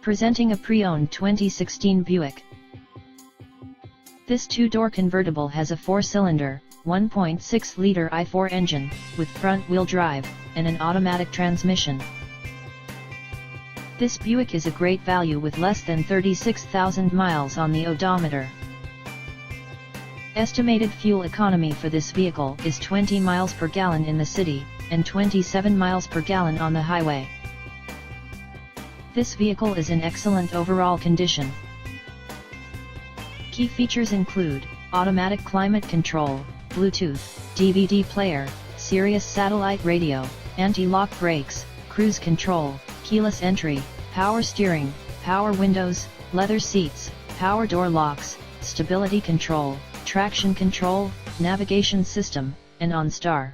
Presenting a pre-owned 2016 Buick. This two-door convertible has a 4-cylinder, 1.6-liter i4 engine, with front-wheel drive, and an automatic transmission. This Buick is a great value with less than 36,000 miles on the odometer. Estimated fuel economy for this vehicle is 20 miles per gallon in the city, and 27 miles per gallon on the highway. This vehicle is in excellent overall condition. Key features include automatic climate control, Bluetooth, DVD player, Sirius satellite radio, anti-lock brakes, cruise control, keyless entry, power steering, power windows, leather seats, power door locks, stability control, traction control, navigation system, and OnStar.